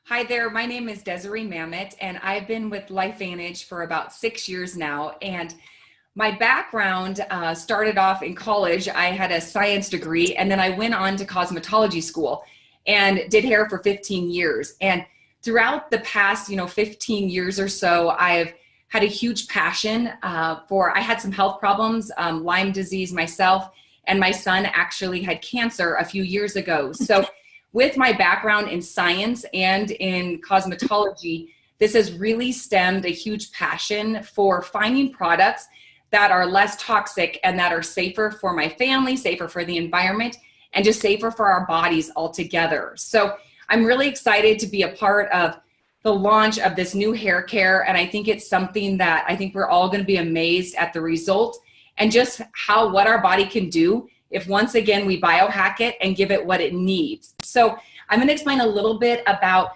Hi there, my name is Desiree Mamet, and I've been with LifeVantage for about 6 years now. And my background started off in college. I had a science degree, and then I went on to cosmetology school and did hair for 15 years. And throughout the past, 15 years or so, I've had a huge passion I had some health problems, Lyme disease myself, and my son actually had cancer a few years ago. So with my background in science and in cosmetology, this has really stemmed a huge passion for finding products that are less toxic and that are safer for my family, safer for the environment, and just safer for our bodies altogether. So I'm really excited to be a part of the launch of this new hair care. And I think it's something that I think we're all going to be amazed at the results and just what our body can do if once again we biohack it and give it what it needs. So I'm going to explain a little bit about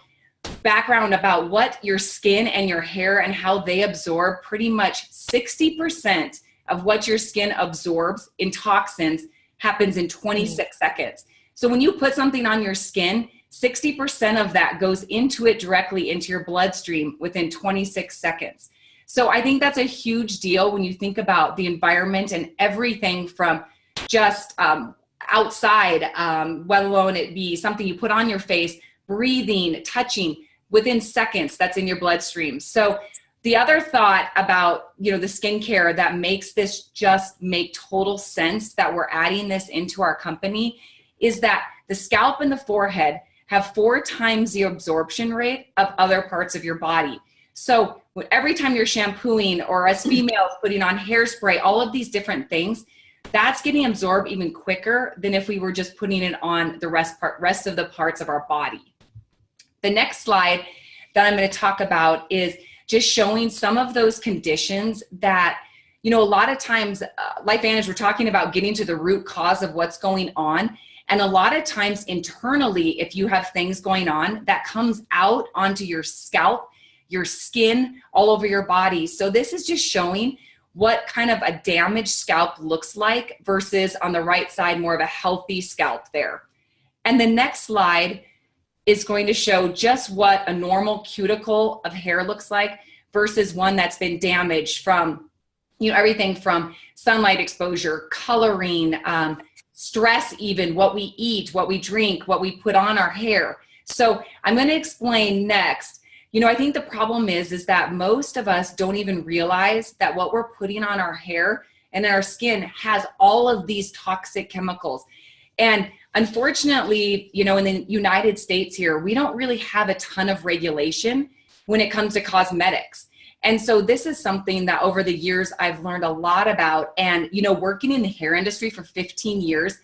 background about what your skin and your hair and how they absorb. Pretty much 60% of what your skin absorbs in toxins happens in 26 seconds. So when you put something on your skin, 60% of that goes into it directly into your bloodstream within 26 seconds. So I think that's a huge deal when you think about the environment and everything from just outside, let alone it be something you put on your face, breathing, touching, within seconds, that's in your bloodstream. So the other thought about, the skincare that makes this just make total sense that we're adding this into our company is that the scalp and the forehead have 4 times the absorption rate of other parts of your body. So every time you're shampooing or as females putting on hairspray, all of these different things, that's getting absorbed even quicker than if we were just putting it on the rest of the parts of our body. The next slide that I'm going to talk about is just showing some of those conditions that, a lot of times, LifeVantage, we're talking about getting to the root cause of what's going on. And a lot of times internally, if you have things going on, that comes out onto your scalp, your skin, all over your body. So this is just showing what kind of a damaged scalp looks like versus on the right side, more of a healthy scalp there. And the next slide is going to show just what a normal cuticle of hair looks like versus one that's been damaged from, everything from sunlight exposure, coloring, stress, even what we eat, what we drink, what we put on our hair. So I'm going to explain next. I think the problem is that most of us don't even realize that what we're putting on our hair and our skin has all of these toxic chemicals. And unfortunately, in the United States here, we don't really have a ton of regulation when it comes to cosmetics. And so this is something that over the years I've learned a lot about. And, working in the hair industry for 15 years,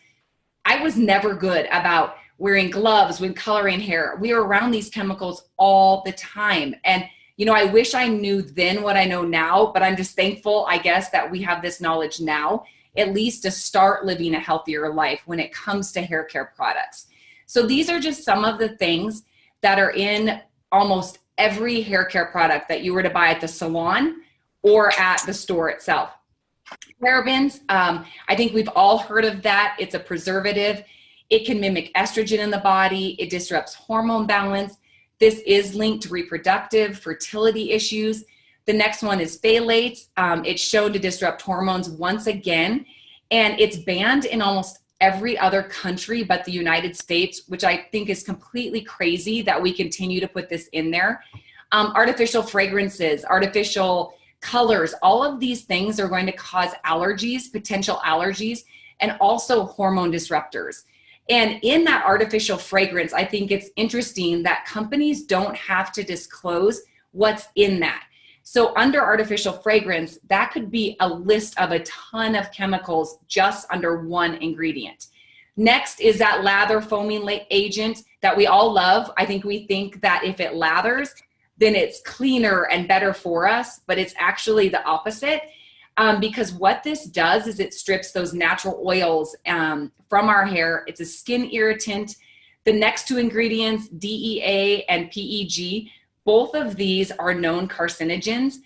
I was never good about wearing gloves when coloring hair. We were around these chemicals all the time. And, I wish I knew then what I know now, but I'm just thankful, I guess, that we have this knowledge now, at least to start living a healthier life when it comes to hair care products. So these are just some of the things that are in almost every hair care product that you were to buy at the salon or at the store itself. Parabens, I think we've all heard of that. It's a preservative. It can mimic estrogen in the body. It disrupts hormone balance. This is linked to reproductive fertility issues. The next one is phthalates. It's shown to disrupt hormones once again, and it's banned in almost every other country but the United States, which I think is completely crazy that we continue to put this in there. Artificial fragrances, artificial colors, all of these things are going to cause allergies, potential allergies, and also hormone disruptors. And in that artificial fragrance, I think it's interesting that companies don't have to disclose what's in that. So under artificial fragrance, that could be a list of a ton of chemicals just under one ingredient. Next is that lather foaming agent that we all love. I think we think that if it lathers, then it's cleaner and better for us, but it's actually the opposite. Because what this does is it strips those natural oils from our hair. It's a skin irritant. The next 2 ingredients, DEA and PEG, both of these are known carcinogens.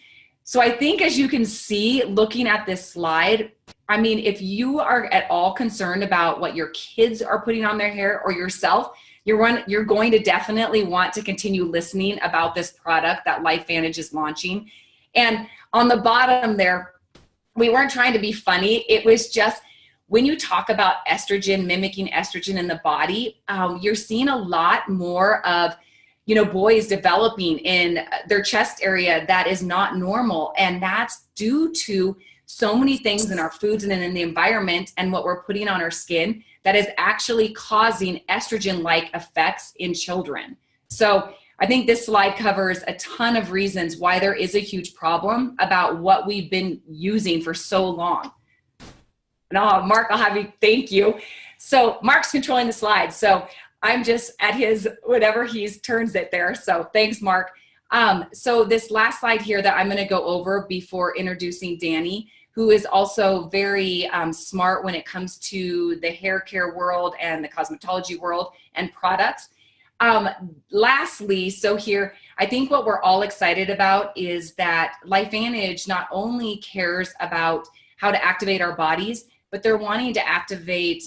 So I think, as you can see, looking at this slide, I mean, if you are at all concerned about what your kids are putting on their hair or yourself, you're going to definitely want to continue listening about this product that LifeVantage is launching. And on the bottom there, we weren't trying to be funny. It was just, when you talk about estrogen, mimicking estrogen in the body, you're seeing a lot more of, boys developing in their chest area that is not normal. And that's due to so many things in our foods and in the environment and what we're putting on our skin that is actually causing estrogen-like effects in children. So I think this slide covers a ton of reasons why there is a huge problem about what we've been using for so long. And Mark, I'll have you, thank you. So Mark's controlling the slide. So I'm just at his, whatever he turns it there. So thanks, Mark. So this last slide here that I'm gonna go over before introducing Danny, who is also very smart when it comes to the hair care world and the cosmetology world and products. Lastly, so here, I think what we're all excited about is that LifeVantage not only cares about how to activate our bodies, but they're wanting to activate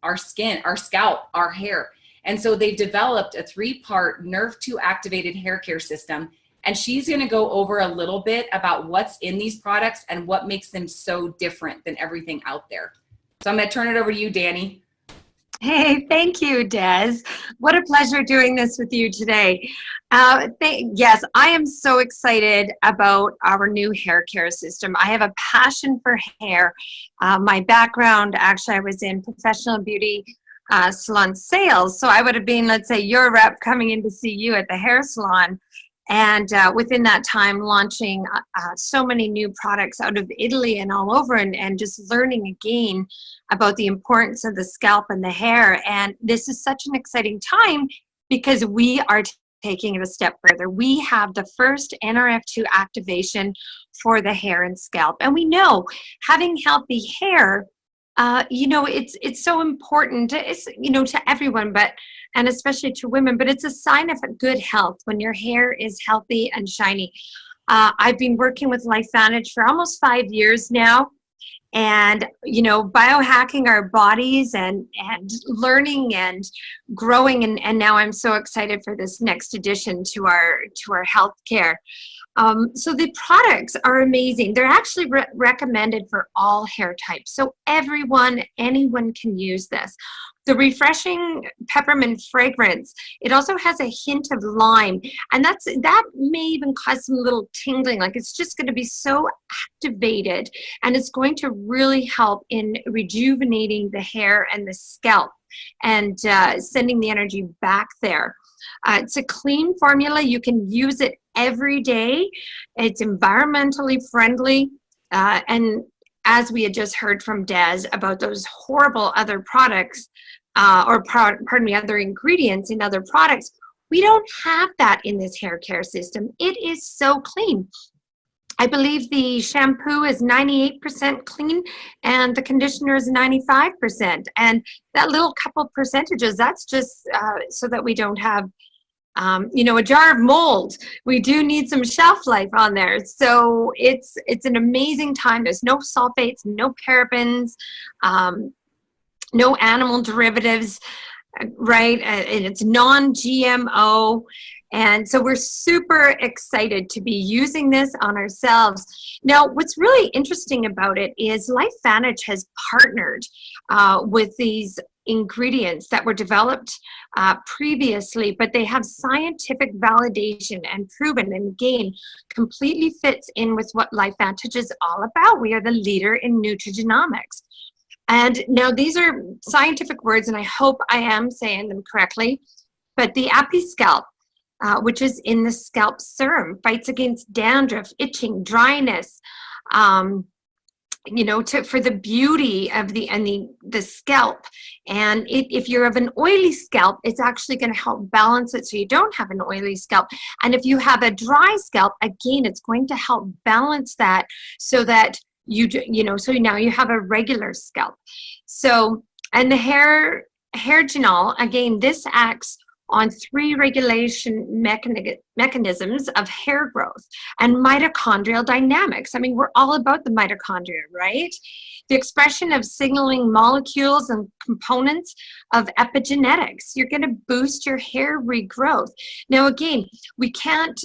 our skin, our scalp, our hair. And so they've developed a 3-part NRF2 activated hair care system. And she's gonna go over a little bit about what's in these products and what makes them so different than everything out there. So I'm gonna turn it over to you, Danny. Hey, thank you, Des. What a pleasure doing this with you today. Yes, I am so excited about our new hair care system. I have a passion for hair. My background, actually, I was in professional beauty salon sales. So I would have been, let's say, your rep coming in to see you at the hair salon. And within that time, launching so many new products out of Italy and all over, and just learning again about the importance of the scalp and the hair. And this is such an exciting time because we are taking it a step further. We have the first NRF2 activation for the hair and scalp. And we know having healthy hair, it's so important. It's, to everyone, and especially to women, but it's a sign of good health when your hair is healthy and shiny. I've been working with LifeVantage for almost 5 years now, and biohacking our bodies and learning and growing, and now I'm so excited for this next addition to our healthcare. So the products are amazing. They're actually recommended for all hair types. So anyone can use this. The refreshing peppermint fragrance, it also has a hint of lime, and that may even cause some little tingling, like it's just going to be so activated, and it's going to really help in rejuvenating the hair and the scalp and sending the energy back there. It's a clean formula. You can use it every day. It's environmentally friendly, and as we had just heard from Des about those horrible other products, other ingredients in other products, we don't have that in this hair care system. It is so clean. I believe the shampoo is 98% clean and the conditioner is 95%. And that little couple percentages, that's just so that we don't have a jar of mold. We do need some shelf life on there. So it's an amazing time. There's no sulfates, no parabens, no animal derivatives, right? And it's non-GMO. And so we're super excited to be using this on ourselves. Now, what's really interesting about it is LifeVantage has partnered with these ingredients that were developed previously, but they have scientific validation and proven, and again, completely fits in with what LifeVantage is all about. We are the leader in nutrigenomics. And now these are scientific words, and I hope I am saying them correctly, but the Scalp, which is in the scalp serum, fights against dandruff, itching, dryness, for the beauty of the scalp. And if you're of an oily scalp, it's actually going to help balance it so you don't have an oily scalp. And if you have a dry scalp, again, it's going to help balance that so that so now you have a regular scalp. So, and the hair genol, again, this acts on three regulation mechanisms of hair growth and mitochondrial dynamics. I mean, we're all about the mitochondria, right? The expression of signaling molecules and components of epigenetics. You're going to boost your hair regrowth. Now, again, we can't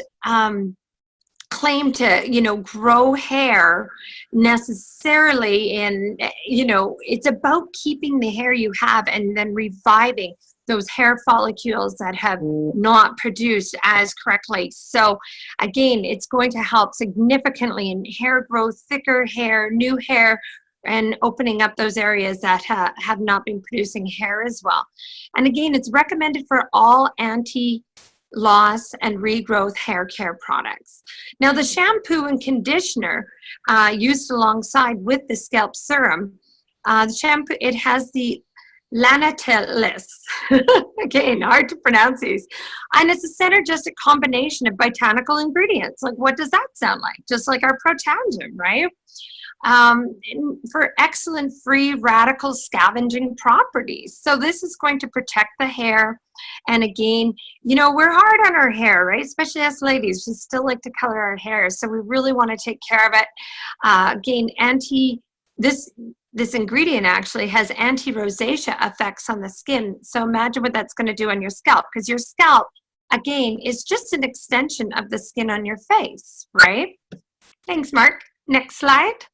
claim to, you know, grow hair necessarily in, you know, it's about keeping the hair you have and then reviving those hair follicles that have not produced as correctly. So again, it's going to help significantly in hair growth, thicker hair, new hair, and opening up those areas that have not been producing hair as well. And again, it's recommended for all anti-loss and regrowth hair care products. Now, the shampoo and conditioner used alongside with the scalp serum, the shampoo, it has the Lanatelis, again, hard to pronounce these, and it's a synergistic combination of botanical ingredients. Like, what does that sound like? Just like our Protandim, right? For excellent free radical scavenging properties. So this is going to protect the hair. And again, you know, we're hard on our hair, right? Especially us ladies, we still like to color our hair. So we really want to take care of it. Again, this ingredient actually has anti-rosacea effects on the skin. So imagine what that's going to do on your scalp, because your scalp, again, is just an extension of the skin on your face, right? Thanks, Mark. Next slide.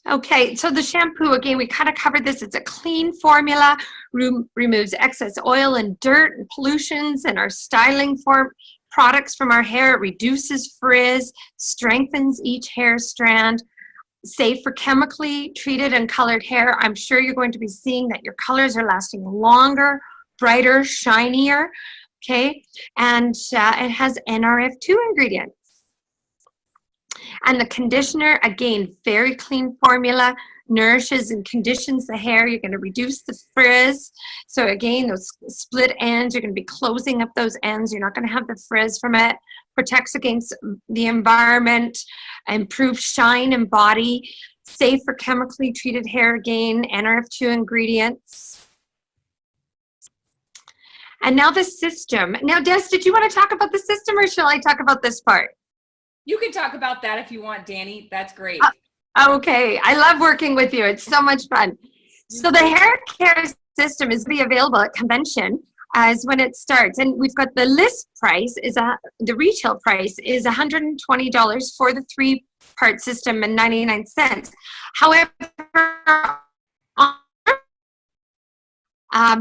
Okay, so the shampoo, again, we kind of covered this. It's a clean formula, removes excess oil and dirt and pollutions and our styling products from our hair. It reduces frizz, strengthens each hair strand, safe for chemically treated and colored hair. I'm sure you're going to be seeing that your colors are lasting longer, brighter, shinier, okay? And it has NRF2 ingredients. And the conditioner, again, very clean formula, nourishes and conditions the hair. You're going to reduce the frizz. So again, those split ends, you're going to be closing up those ends. You're not going to have the frizz from it. Protects against the environment, improves shine and body, safe for chemically treated hair, again, NRF2 ingredients. And now the system. Now, Des, did you want to talk about the system or shall I talk about this part? You can talk about that if you want, Danny. That's great. Okay. I love working with you. It's so much fun. So the hair care system is be available at convention as when it starts. And we've got the list price is the retail price is $120 for the 3-part system and 99 cents. However,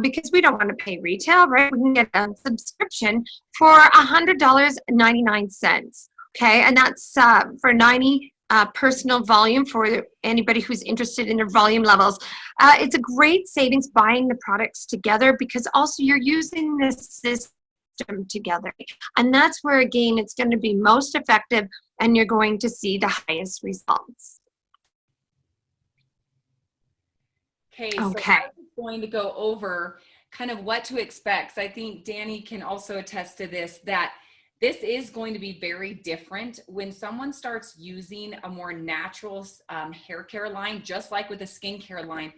because we don't want to pay retail, right? We can get a subscription for $100.99. Okay, and that's for 90 personal volume for anybody who's interested in their volume levels. It's a great savings buying the products together because also you're using this system together. And that's where, again, it's going to be most effective and you're going to see the highest results. Okay, so I'm going to go over kind of what to expect. So I think Danny can also attest to this, that this is going to be very different when someone starts using a more natural hair care line, just like with a skincare line.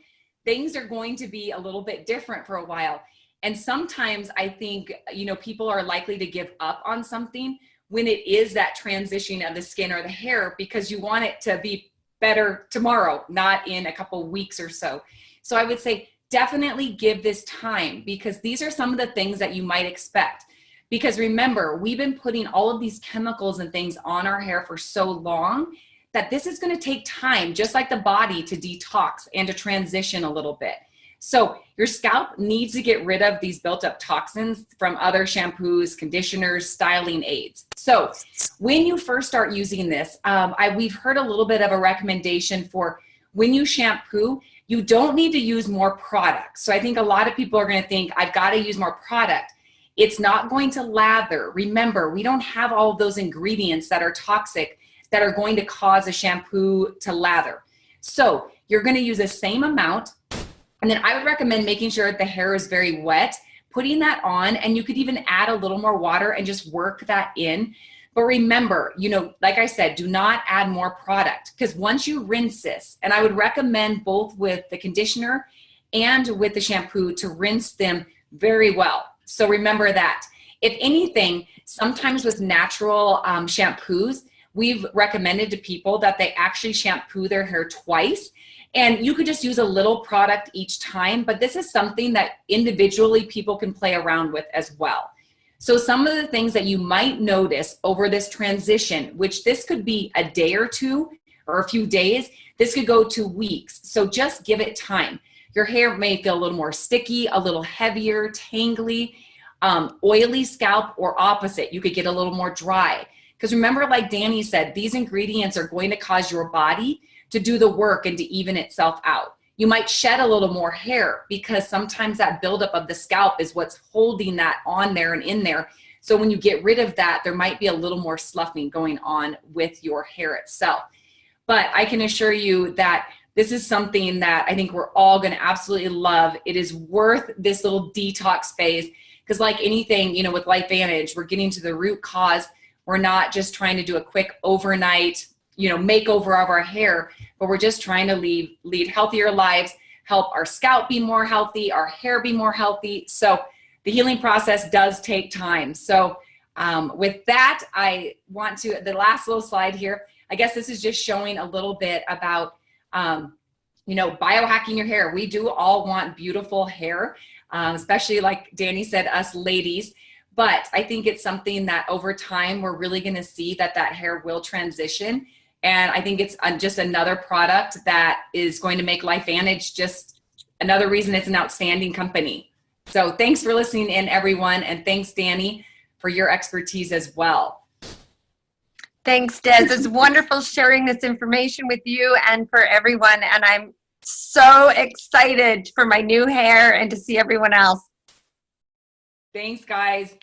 Things are going to be a little bit different for a while. And sometimes I think, you know, people are likely to give up on something when it is that transition of the skin or the hair because you want it to be better tomorrow, not in a couple weeks or so. So I would say definitely give this time because these are some of the things that you might expect. Because remember, we've been putting all of these chemicals and things on our hair for so long that this is going to take time, just like the body, to detox and to transition a little bit. So your scalp needs to get rid of these built up toxins from other shampoos, conditioners, styling aids. So when you first start using this, we've heard a little bit of a recommendation for when you shampoo, you don't need to use more product. So I think a lot of people are going to think, I've got to use more product. It's not going to lather. Remember, we don't have all of those ingredients that are toxic that are going to cause a shampoo to lather. So you're going to use the same amount. And then I would recommend making sure that the hair is very wet, putting that on, and you could even add a little more water and just work that in. But remember, you know, like I said, do not add more product because once you rinse this, and I would recommend both with the conditioner and with the shampoo to rinse them very well. So remember that. If anything, sometimes with natural shampoos, we've recommended to people that they actually shampoo their hair twice. And you could just use a little product each time, but this is something that individually people can play around with as well. So some of the things that you might notice over this transition, which this could be a day or two or a few days, this could go to weeks. So just give it time. Your hair may feel a little more sticky, a little heavier, tangly, oily scalp, or opposite. You could get a little more dry. Because remember, like Danny said, these ingredients are going to cause your body to do the work and to even itself out. You might shed a little more hair because sometimes that buildup of the scalp is what's holding that on there and in there. So when you get rid of that, there might be a little more sloughing going on with your hair itself. But I can assure you that this is something that I think we're all going to absolutely love. It is worth this little detox phase because, like anything, you know, with LifeVantage, we're getting to the root cause. We're not just trying to do a quick overnight, you know, makeover of our hair, but we're just trying to lead healthier lives, help our scalp be more healthy, our hair be more healthy. So the healing process does take time. So with that, I want to, the last little slide here, I guess this is just showing a little bit about, you know, biohacking your hair. We do all want beautiful hair, especially like Danny said, us ladies. But I think it's something that over time, we're really going to see that that hair will transition. And I think it's just another product that is going to make LifeVantage just another reason it's an outstanding company. So thanks for listening in, everyone. And thanks, Danny, for your expertise as well. Thanks, Des. It's wonderful sharing this information with you and for everyone. And I'm so excited for my new hair and to see everyone else. Thanks, guys.